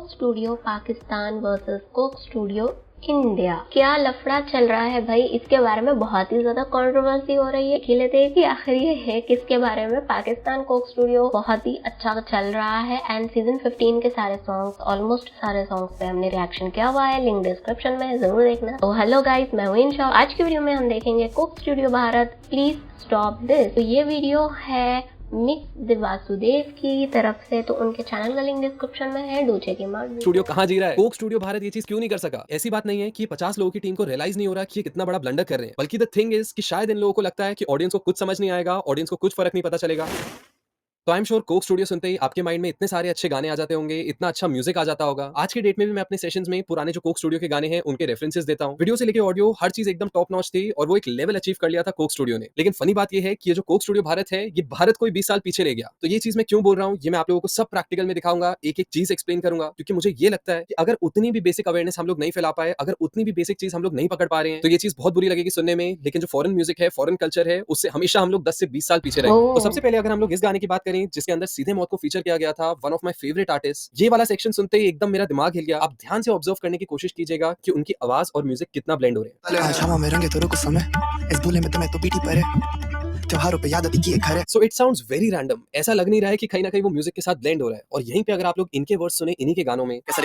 Coke studio Pakistan versus Coke studio India. क्या लफड़ा चल रहा है भाई, इसके बारे में बहुत ही ज्यादा कंट्रोवर्सी हो रही है। खेले थे कि आखिर ये है किसके बारे में। पाकिस्तान कोक स्टूडियो बहुत ही अच्छा चल रहा है एंड सीजन 15 के सारे सॉन्ग्स, ऑलमोस्ट सारे सॉन्ग्स पे हमने रिएक्शन किया हुआ है, लिंक डिस्क्रिप्शन में है, जरूर देखना। तो हेलो गाइस, मैं हूं इंशा। आज की वीडियो में हम देखेंगे Coke Studio Bharat please stop this. तो ये वीडियो है मिक्स वासुदेव की तरफ से, तो उनके चैनल का लिंक डिस्क्रिप्शन में है, do check him out. Studio कहाँ जी रहा है? कोक स्टूडियो भारत ये चीज क्यों नहीं कर सका? ऐसी बात नहीं है कि 50 लोगों की टीम को रियलाइज नहीं हो रहा कि ये कितना बड़ा ब्लंडर कर रहे हैं, बल्कि द थिंग इज कि शायद इन लोगों को लगता है कि ऑडियंस को कुछ समझ नहीं आएगा, ऑडियंस को कुछ फर्क नहीं पता चलेगा। तो I am sure Coke studio सुनते ही आपके माइंड में इतने सारे अच्छे गाने आ जाते होंगे, इतना अच्छा म्यूजिक आ जाता होगा। आज की डेट में भी मैं अपने सेशंस में पुराने जो कोक स्टूडियो के गाने हैं उनके रेफरेंसेस देता हूँ। वीडियो से लेके ऑडियो हर चीज एकदम टॉप नॉच थी और वो एक लेवल अचीव कर लिया था कोक स्टूडियो ने। लेकिन फनी बात ये है कि ये जो कोक स्टूडियो भारत है, ये भारत को 20 साल पीछे ले गया। तो ये चीज मैं क्यों बोल रहा हूँ, ये मैं आप लोगों को सब प्रैक्टिकल में दिखाऊंगा, एक एक चीज एक्सप्लेन करूंगा, क्योंकि मुझे ये लगता है कि अगर उतनी भी बेसिक अवेयरनेस हम लोग नहीं फैला पाए, अगर उतनी भी बेसिक चीज हम लोग नहीं पकड़ पा रहे हैं, तो ये चीज बहुत बुरी लगेगी सुनने में। लेकिन जो फॉरेन म्यूजिक है, फॉरेन कल्चर है, उससे हमेशा हम लोग 10 से 20 साल पीछे रहेंगे। तो सबसे पहले अगर हम लोग इस गाने की बात करें जिसके अंदर सीधे मौत को फीचर किया गया था, one of my favourite artist, ये वाला सेक्शन सुनते ही एकदम मेरा दिमाग हिल गया। आप ध्यान से ऑब्जर्व करने की कोशिश कीजिएगा कि उनकी आवाज और म्यूजिक कितना ब्लेंड हो रहे हैं। So it sounds very random, ऐसा लग नहीं रहा है कि कहीं ना कहीं वो म्यूजिक के साथ ब्लेंड हो रहा है। और यहीं पे अगर आप लोग इनके वर्ड्स सुने इन्हीं के गानों में, तो आई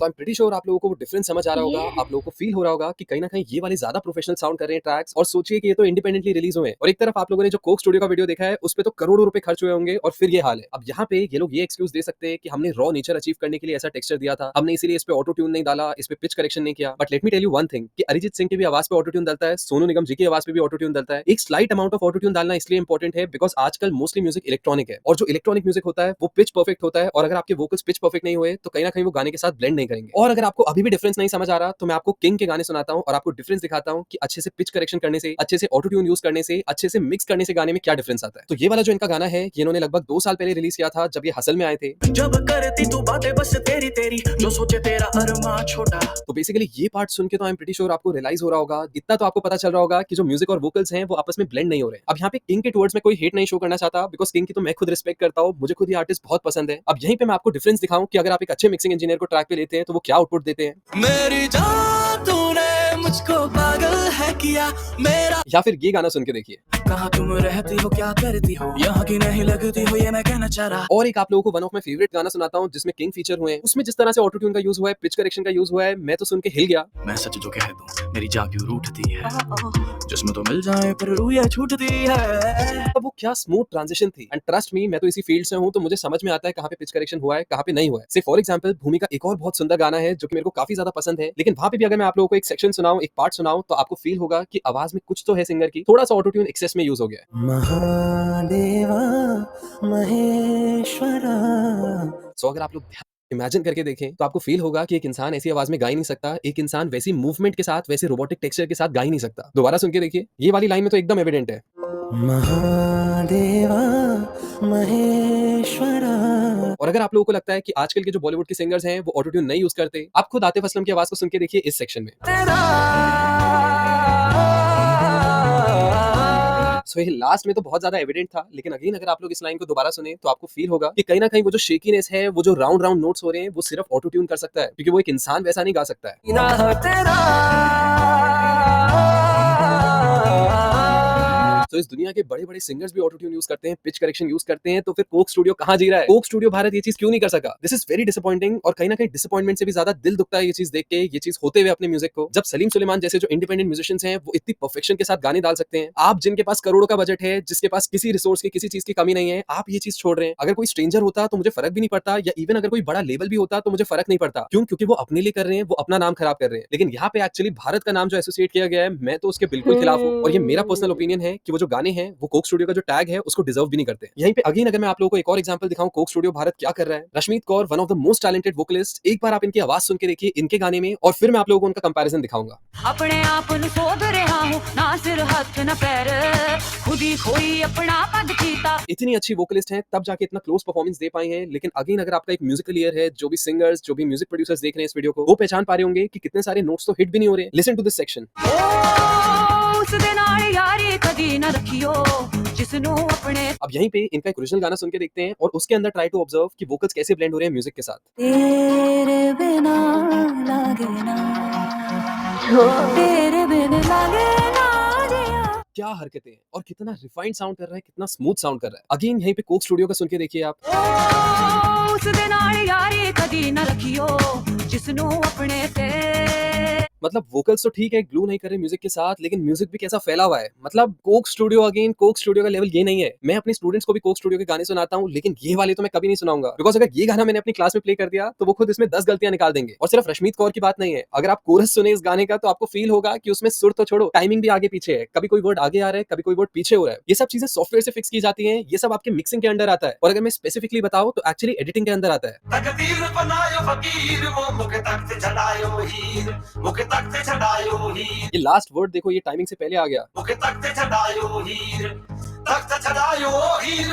एम प्रीटी श्योर आप लोगों को वो डिफरेंस समझ आ रहा होगा, आप लोगों को फील हो रहा होगा कि कहीं ना कहीं ये वाले ज्यादा प्रोफेशनल साउंड कर रहे हैं ट्रैक्स। और सोचिए कि ये तो इंडिपेंडेंटली रिलीज हुए हैं, और एक तरफ आप लोगों ने जो कोक स्टूडियो का वीडियो देखा है उस पे तो करोड़ों रुपए खर्च हुए होंगे, और फिर ये हाल है। अब यहाँ पे ये लोग ये एक्सक्यूज दे सकते हैं कि हमने रॉ नेचर अचीव करने के लिए ऐसा टेक्सचर दिया था, हमने इसीलिए इस पे ऑटो ट्यून नहीं डाला, इस पे पिच करेक्शन नहीं किया। But let me tell you one thing कि अरिजीत सिंह की भी आवाज पे ऑटो ट्यून डलता है, सोनू निगम जी की आवाज पे भी ऑटो ट्यून डलता है। एक slight amount of auto tune डालना इसलिए इंपॉर्टेंट है बिकॉज आजकल मोस्टली म्यूजिक इलेक्ट्रॉनिक है, और जो इलेक्ट्रॉनिक म्यूजिक होता है वो पिच परफेक्ट होता है, और अगर आपके वोकल्स पिच परफेक्ट नहीं हुए तो कहीं ना कहीं वो गाने के साथ ब्लेंड नहीं करेंगे। और अगर आपको अभी भी डिफरेंस नहीं समझ आ रहा तो मैं आपको किंग के गाने सुनाता हूँ और आपको डिफरेंस दिखाता हूँ कि अच्छे से पिच करेक्शन करने से, अच्छे से ऑटो ट्यून यूज करने से, अच्छे से मिक्स करने से गाने में क्या डिफरेंस आता है। तो ये वाला जो इनका गाना है ये इन्होंने लगभग 2 साल पहले रिलीज किया था, जब ये हसल में आए थे। जब करती तू बातें बस तेरी तेरी, जो सोचे तेरा अरमान छोटा। तो बेसिकली ये पार्ट सुन के तो आई एम प्रीटी श्योर आपको रियलाइज हो रहा होगा, इतना तो आपको पता चल रहा होगा कि जो म्यूजिक और वोकल्स हैं वो आपस में ब्लेंड नहीं हो रहे। अब यहाँ पे किंग के टुवर्ड्स में कोई हेट नहीं शो करना चाहता, बिकॉज किंग की तो मैं खुद रिस्पेक्ट करता हूँ, मुझे खुद ये आर्टिस्ट बहुत पसंद है। अब यहीं पे मैं आपको डिफरेंस दिखाऊं कि अगर आप एक अच्छे मिक्सिंग इंजीनियर को ट्रैक पे लेते हैं तो वो क्या आउटपुट देते हैं। मेरी जान तूने मुझको पागल है किया मेरा, या फिर ये गाना सुन के देखिए। कहाँ तुम रहती हो, क्या करती हो, यहाँ की नहीं लगती हो, ये मैं कहना चाह रहा। और एक आप लोगों को वन ऑफ माय फेवरेट गाना सुनाता हूँ जिसमें किंग फीचर हुए हैं, उसमें जिस तरह से ऑटो ट्यून का यूज हुआ है, पिच करेक्शन का यूज हुआ है, मैं तो सुन के हिल गया। मैं सच जो कह दूं मेरी जान क्यों रूठती है, जिसमें तो मिल जाए पर रूह छूटती है। अब वो क्या स्मूथ ट्रांजिशन थी, एंड ट्रस्ट मी मैं तो इसी फील्ड से हूँ, तो मुझे समझ में आता है कहाँ पे पिच करेक्शन हुआ है, कहाँ पे नहीं हुआ है। से फॉर एग्जांपल भूमि का एक और बहुत सुंदर गाना है जो कि मेरे को काफी ज्यादा पसंद है, लेकिन वहां पे भी अगर मैं आप लोगों को एक सेक्शन सुनाऊं, एक पार्ट सुनाऊं, तो आपको फील होगा कि आवाज में कुछ तो है सिंगर की, थोड़ा सा ऑटो ट्यून एक्सेस में यूज हो गया है। महादेवा महेश्वरा। सो अगर आप लोग इमेजिन करके देखें तो आपको फील होगा कि एक इंसान ऐसी आवाज में गा ही नहीं सकता, एक इंसान वैसी मूवमेंट के साथ, वैसे रोबोटिक टेक्सचर के साथ गा ही नहीं सकता। दोबारा सुन के देखिए, ये वाली लाइन में तो एकदम एविडेंट है, महादेवा महेश्वरा। और अगर आप लोगों को लगता है कि आजकल के जो बॉलीवुड के सिंगर्स हैं वो ऑटो ट्यून नहीं यूज करते, आप खुद आतिफ असलम की आवाज को सुन के देखिए इस सेक्शन में। सो ये लास्ट में तो बहुत ज्यादा एविडेंट था, लेकिन अगेन अगर आप लोग इस लाइन को दोबारा सुने तो आपको फील होगा कि कहीं ना कहीं वो जो शेकीनेस है, वो जो राउंड राउंड नोट्स हो रहे हैं, वो सिर्फ ऑटो ट्यून कर सकता है, क्योंकि वो एक इंसान वैसा नहीं गा सकता है। तो इस दुनिया के बड़े बड़े सिंगर्स भी ऑटो ट्यून यूज करते हैं, पिच करेक्शन यूज करते हैं, तो फिर कोक स्टूडियो कहाँ जी रहा है? कोक स्टूडियो भारत ये चीज क्यों नहीं कर सका? दिस इज वेरी डिसअपॉइंटिंग, और कहीं ना कहीं डिसअपॉइंटमेंट से भी ज्यादा दिल दुखता है ये चीज देख के, ये चीज होते हुए अपने म्यूजिक को। जब सलीम सुलेमान जैसे जो इंडिपेंडेंट म्यूजिशियंस हैं वो इतनी परफेक्शन के साथ गाने डाल सकते हैं, आप जिनके पास करोड़ों का बजट है, जिसके पास किसी रिसोर्स की, किसी चीज की कमी नहीं है, आप ये चीज छोड़ रहे हैं। अगर कोई स्ट्रेंजर होता तो मुझे फर्क भी नहीं पड़ता, या इवन अगर कोई बड़ा लेवल भी होता तो मुझे फर्क नहीं पड़ता। क्यों? क्योंकि वो अपने लिए कर रहे हैं, वो अपना नाम खराब कर रहे हैं। लेकिन यहाँ पे एक्चुअली भारत का नाम जो एसोसिएट किया गया है, मैं तो उसके बिल्कुल खिलाफ हूँ, और ये मेरा पर्सनल ओपिनियन है कि वो जो जो गाने हैं वो कोक स्टूडियो का जो टैग है उसको डिजर्व भी नहीं करते। यहीं पे अगेन अगर मैं आप लोगों को एक और एग्जांपल दिखाऊं कोक स्टूडियो भारत क्या कर रहा है, Rashmeet Kaur one of the most talented vocalist, एक बार आप इनकी आवाज सुन के देखिए इनके गाने में और फिर मैं आप लोगों को उनका कंपैरिजन दिखाऊंगा। अपने आप नु सोध रहा हूं ना सिर हाथ न पैर खुद ही खोई अपना पद कीता। इतनी अच्छी वोकलिस्ट हैं तब जाके इतना क्लोज परफॉर्मेंस दे पाई हैं, लेकिन अगेन अगर आपका एक म्यूजिकल ईयर है, जो भी सिंगर्स जो भी म्यूजिक प्रोड्यूसर्स देख रहे हैं इस वीडियो को, वो पहचान पा रहे होंगे कि कितने सारे नोट्स तो हिट भी नहीं हो रहे। Listen to this section. उस दे नाल यारी कदी न रखियो जिसनु अपने। अब यहीं पे इनका एक ओरिजिनल गाना सुन के देखते हैं और उसके अंदर ट्राई टू ऑब्जर्व कि वोकल्स कैसे ब्लेंड हो रहे हैं म्यूजिक के साथ। तेरे बिना लागे ना तेरे बिना लागे ना जिया। क्या हरकतें हैं और कितना रिफाइंड साउंड कर रहा है, कितना स्मूथ साउंड कर रहा है। अगेन यहीं पे कोक स्टूडियो का सुन के देखिए आप। उस दे नाल यारी कदी न रखियो जिसनु अपने ते। मतलब वोकल्स तो ठीक है, ग्लू नहीं कर रहे म्यूजिक के साथ, लेकिन म्यूजिक भी कैसा फैला हुआ है। मतलब Coke studio again, Coke Studio का लेवल ये नहीं है। मैं अपने स्टूडेंट्स को भी कोक स्टूडियो के गाने सुनाता हूँ, लेकिन ये वाले तो मैं कभी नहीं सुनाऊंगा, बिकॉज अगर ये गाना मैंने अपनी क्लास में प्ले कर दिया तो वो खुद इसमें 10 गलतियां निकाल देंगे। और सिर्फ रश्मीत कौर की बात नहीं है, अगर आप कोरस सुने इस गाने का तो आपको फील होगा कि उसमें सुर तो छोड़ो, टाइमिंग भी आगे पीछे है, कभी कोई वर्ड आगे आ रहा है, कभी कोई वर्ड पीछे हो रहा है। ये सब चीजें सॉफ्टवेयर से फिक्स की जाती है, ये सब आपके मिक्सिंग के अंडर आता है। और अगर मैं स्पेसिफिकली बताऊं तो एक्चुअली एडिटिंग के अंदर आता है। तकदीर बनायो फकीर वो मुके तख्त चढ़ायो हीर, मुके तख्त चढ़ायो हीर। ये लास्ट वर्ड देखो, ये टाइमिंग से पहले आ गया। मुके तख्त चढ़ायो हीर, तख्त चढ़ायो हीर,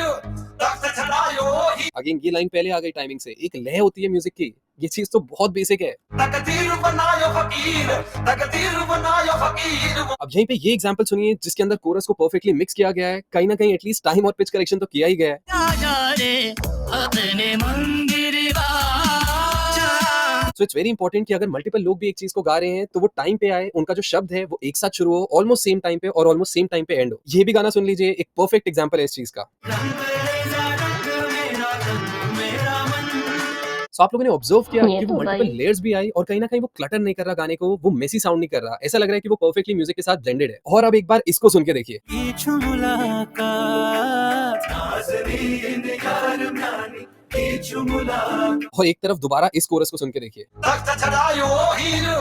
तख्त चढ़ायो हीर। अगेन ये लाइन पहले आ गई टाइमिंग से। एक लय होती है म्यूजिक की, ये चीज तो बहुत बेसिक है। तकदीर बनायो फकीर, तकदीर बनायो फकीर। अब यहीं पे ये एग्जांपल सुनिए जिसके अंदर कोरस को परफेक्टली मिक्स किया गया है, कहीं ना कहीं एटलीस्ट टाइम और पिच करेक्शन तो किया ही गया है। सो इट्स वेरी इंपॉर्टेंट कि अगर मल्टीपल लोग भी एक चीज को गा रहे हैं तो वो टाइम पे आए, उनका जो शब्द है वो एक साथ शुरू हो, ऑलमोस्ट सेम टाइम पे और ऑलमोस्ट सेम टाइम पे एंड हो। ये भी गाना सुन लीजिए, एक परफेक्ट एग्जांपल है इस चीज का। So, आप लोगों ने ऑब्जर्व किया ये कि तो वो मल्टीपल भाई। लेयर्स भी आई और कहीं ना कहीं वो क्लटर नहीं कर रहा गाने को, वो मेसी साउंड नहीं कर रहा, ऐसा लग रहा है कि वो परफेक्टली म्यूजिक के साथ ब्लेंडेड है। और अब एक बार इसको सुन के देखिए। और एक तरफ दोबारा इस कोरस को सुन के देखिए। तख्त चढ़ायो हीर,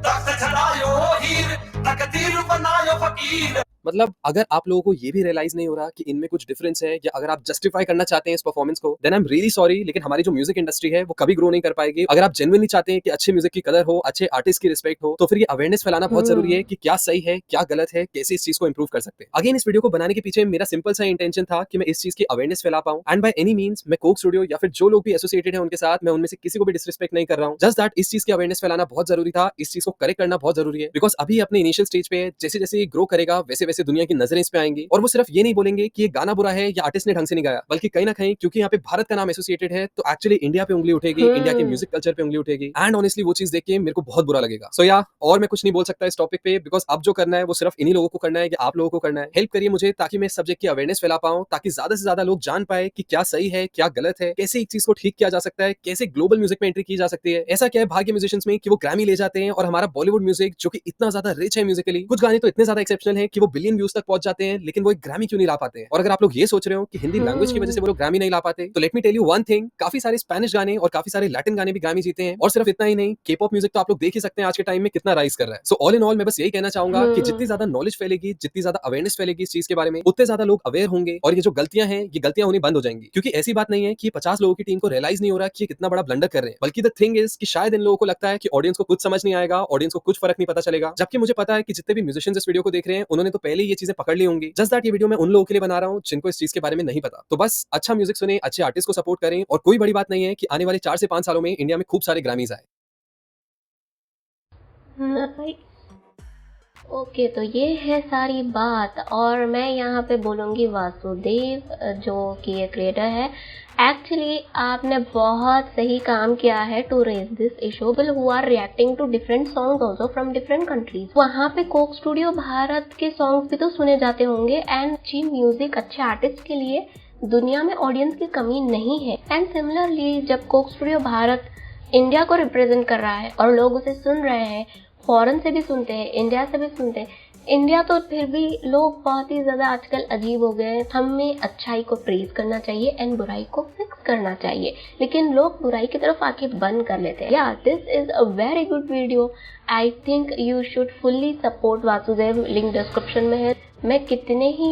तख्त चढ़ायो हीर, तकदीर बनायो फकीर। मतलब अगर आप लोगों को ये भी रियलाइज नहीं हो रहा कि इनमें कुछ डिफरेंस है, या अगर आप जस्टिफाई करना चाहते हैं इस परफॉर्मेंस को, then I am really sorry, लेकिन हमारी जो म्यूजिक इंडस्ट्री है वो कभी ग्रो नहीं कर पाएगी। अगर आप जेन्युइनली चाहते हैं कि अच्छे म्यूजिक की कदर हो, अच्छे आर्टिस्ट की रिस्पेक्ट हो, तो फिर ये अवेयरनेस फैलाना बहुत जरूरी है कि क्या सही है, क्या गलत है, कैसे इस चीज को इंप्रूव कर सकते हैं। अगेन इस वीडियो को बनाने के पीछे मेरा सिंपल सा इंटेंशन था कि मैं इस चीज की अवेयरनेस फैला पाऊं, एंड बाय एनी मींस मैं कोक स्टूडियो या फिर जो लोग भी एसोसिएटेड है उनके साथ, मैं उनमें से किसी को भी डिसरिस्पेक्ट नहीं कर रहा हूं। जस्ट दैट इस चीज की अवेयरनेस फैलाना बहुत जरूरी था, इस चीज को करेक्ट करना बहुत जरूरी है, बिकॉज अभी अपने इनिशियल स्टेज पे है। जैसे जैसे ये ग्रो करेगा वैसे वैसे दुनिया की नजरें इस पे आएंगी, और वो सिर्फ ये नहीं बोलेंगे कि ये गाना बुरा है या आर्टिस्ट ने ढंग से नहीं गाया, बल्कि कहीं ना कहीं क्योंकि यहाँ पे भारत का नाम एसोसिएटेड है तो एक्चुअली इंडिया पे उंगली उठेगी, इंडिया के म्यूजिक कल्चर पे उंगली उठेगी, एंड ऑनेस्टली वो चीज देख के मेरे को बहुत बुरा लगेगा। सो या और मैं कुछ नहीं बोल सकता इस टॉपिक पे, बिकॉज अब जो करना है वो सिर्फ इन्हीं लोगों को करना है या आप लोगों को करना है। हेल्प करिए मुझे ताकि मैं इस सब्जेक्ट की अवेयरनेस फैला पाऊं, ताकि ज्यादा से ज्यादा लोग जान पाए कि क्या सही है, क्या गलत है, कैसे एक चीज को ठीक किया जा सकता है, कैसे ग्लोबल म्यूजिक में एंट्री की जा सकती है। ऐसा क्या है भाग्य म्यूजिशियंस में कि वो ग्रैमी ले जाते हैं, और हमारा बॉलीवुड म्यूजिक जो कि इतना ज्यादा रिच है म्यूजिकली, कुछ गाने तो इतने ज्यादा एक्सेप्शनल है कि वो बिलियन व्यूज तक पहुंच जाते हैं, लेकिन वो एक ग्रैमी क्यों नहीं ला पाते हैं। और अगर आप लोग ये सोच रहे हो कि हिंदी लैंग्वेज की वजह से वो लोग ग्रैमी नहीं ला पाते, तो let me tell you one thing, काफी सारे स्पेनिश गाने और काफी सारे लैटिन गाने भी ग्रैमी जीते हैं। और सिर्फ इतना ही नहीं, के-पॉप म्यूजिक तो आप लोग देख ही सकते हैं आज के टाइम में कितना राइज कर रहा है। सो ऑल इन ऑल मैं बस यही कहना चाहूंगा कि जितनी ज्यादा नॉलेज फैलेगी, जितनी ज्यादा अवेयरनेस फैलेगी इस चीज के बारे में, उतने ज्यादा लोग अवेयर होंगे, और ये जो गलतियां हैं ये गलतियां होनी बंद हो जाएंगी। क्योंकि ऐसी बात नहीं है कि 50 लोगों की टीम को रियलाइज नहीं हो रहा कि ये कितना बड़ा ब्लंडर कर रहे हैं, बल्कि द थिंग इज कि शायद इन लोगों को लगता है कि ऑडियंस को कुछ समझ नहीं आएगा, ऑडियंस को कुछ फर्क नहीं पता चलेगा। जबकि मुझे पता है कि जितने भी म्यूजिशियंस इस वीडियो को देख रहे हैं उन्होंने तो पहले ये चीजें पकड़ ली होंगी। जस्ट दैट ये वीडियो मैं उन लोगों के लिए बना रहा हूं जिनको इस चीज के बारे में नहीं पता। तो बस अच्छा म्यूजिक सुने, अच्छे आर्टिस्ट को सपोर्ट करें, और कोई बड़ी बात नहीं है कि आने वाले 4 से 5 सालों में इंडिया में खूब सारे ग्रैमीज आए। ओके, तो ये है सारी बात, और मैं यहाँ पे बोलूँगी वासुदेव जो कि ये क्रिएटर है, एक्चुअली आपने बहुत सही काम किया है to raise this issue. People who are reacting to different songs also from different countries, वहाँ पे कोक स्टूडियो भारत के सॉन्ग्स भी तो सुने जाते होंगे, एंड अच्छी म्यूजिक, अच्छे आर्टिस्ट के लिए दुनिया में ऑडियंस की कमी नहीं है। एंड सिमिलरली जब कोक स्टूडियो भारत इंडिया को रिप्रेजेंट कर रहा है और लोग उसे सुन रहे हैं, फॉरेन से भी सुनते हैं, इंडिया से भी सुनते हैं, इंडिया तो फिर भी लोग बहुत ही ज़्यादा आजकल अजीब हो गए हैं। हमें अच्छाई को प्रेज करना चाहिए एंड बुराई को फिक्स करना चाहिए, लेकिन लोग बुराई की तरफ आके बंद कर लेते हैं। या this is a very good video I think you should fully support Vasudev, link description में है। मैं कितने ही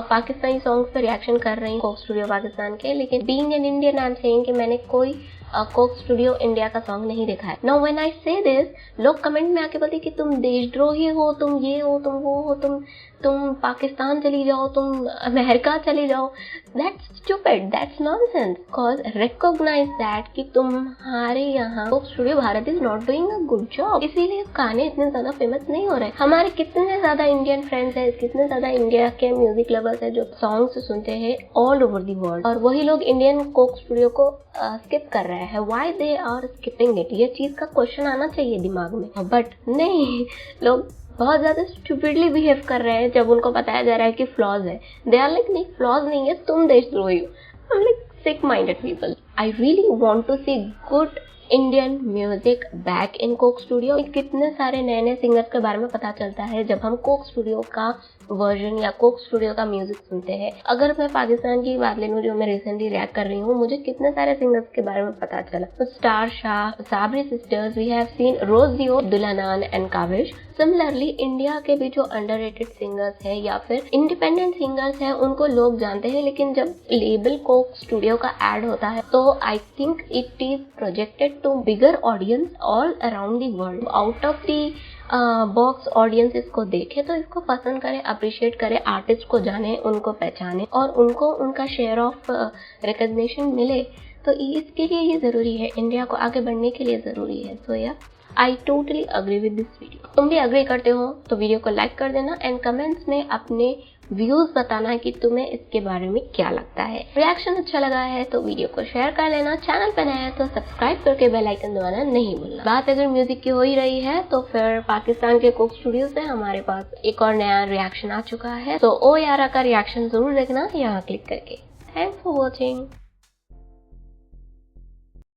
पाकिस्तानी सॉन्ग्स पर रिएक्शन कर रही हूँ कोक स्टूडियो पाकिस्तान के, लेकिन being an Indian I am saying कि मैंने कोई कोक स्टूडियो इंडिया का सॉन्ग नहीं देखा है। नाउ व्हेन आई से दिस, लोग कमेंट में आके बोलते कि तुम देशद्रोही हो, तुम ये हो, तुम वो हो, तुम पाकिस्तान चली जाओ, तुम अमेरिका चली जाओ। That's stupid, that's nonsense. Cause recognise that कि तुम्हारे यहाँ Coke Studio Bharat is not doing a good job, इसीलिए गाने इतने ज्यादा फेमस नहीं हो रहे। हमारे कितने ज्यादा इंडियन फ्रेंड्स हैं, कितने ज्यादा इंडिया के म्यूजिक लवर्स हैं जो सॉन्ग्स सुनते हैं ऑल ओवर दी वर्ल्ड, और वही लोग इंडियन कोक स्टूडियो को स्किप कर रहे हैं। Why they are skipping it? ये चीज का क्वेश्चन आना चाहिए दिमाग में, बट नहीं, लोग बहुत ज्यादा स्टूपिडली बिहेव कर रहे हैं जब उनको बताया जा रहा है कि फ्लॉज है। दे आर लाइक नहीं, फ्लॉज नहीं है, तुम देशद्रोही हो। I am like sick minded people. I really want to see good Indian music back in Coke Studio. कितने सारे नए नए सिंगर्स के बारे में पता चलता है जब हम कोक स्टूडियो का वर्जन या कोक स्टूडियो का म्यूजिक सुनते हैं। अगर मैं पाकिस्तान की बात ले लूं, जो मैं रिसेंटली रिएक्ट कर रही हूँ, मुझे कितने सारे सिंगर्स के बारे में पता चला। तो star Shah, Sabri sisters, we have seen रोज दियो, दुल्हनान एंड काविश। सिमिलरली इंडिया के भी जो अंडररेटेड सिंगर्स है या फिर इंडिपेंडेंट सिंगर्स है, उनको लोग जानते हैं, लेकिन जब लेबल कोक स्टूडियो का ऐड होता है तो I think it is projected to bigger audience all around the world. Out of the box audience इसको देखे तो इसको पसंद करे, अप्रिशिएट करे, आर्टिस्ट को जाने, उनको पहचाने और उनको उनका शेयर ऑफ रिकॉग्निशन मिले। तो इसके लिए ये जरूरी है, इंडिया को आगे बढ़ने के लिए जरूरी है। सो या I totally agree with this video. तुम भी अग्री करते हो तो वीडियो को लाइक कर देना एंड कमेंट्स में अपने व्यूज बताना है कि तुम्हें इसके बारे में क्या लगता है। रिएक्शन अच्छा लगा है तो वीडियो को शेयर कर लेना, चैनल पर नया है तो सब्सक्राइब करके बेल आइकन दबाना नहीं भूलना। बात अगर म्यूजिक की हो ही रही है तो फिर पाकिस्तान के कोक स्टूडियो से हमारे पास एक और नया रिएक्शन आ चुका है। तो ओ यारा का रिएक्शन जरूर देखना यहाँ क्लिक करके। Thanks for watching.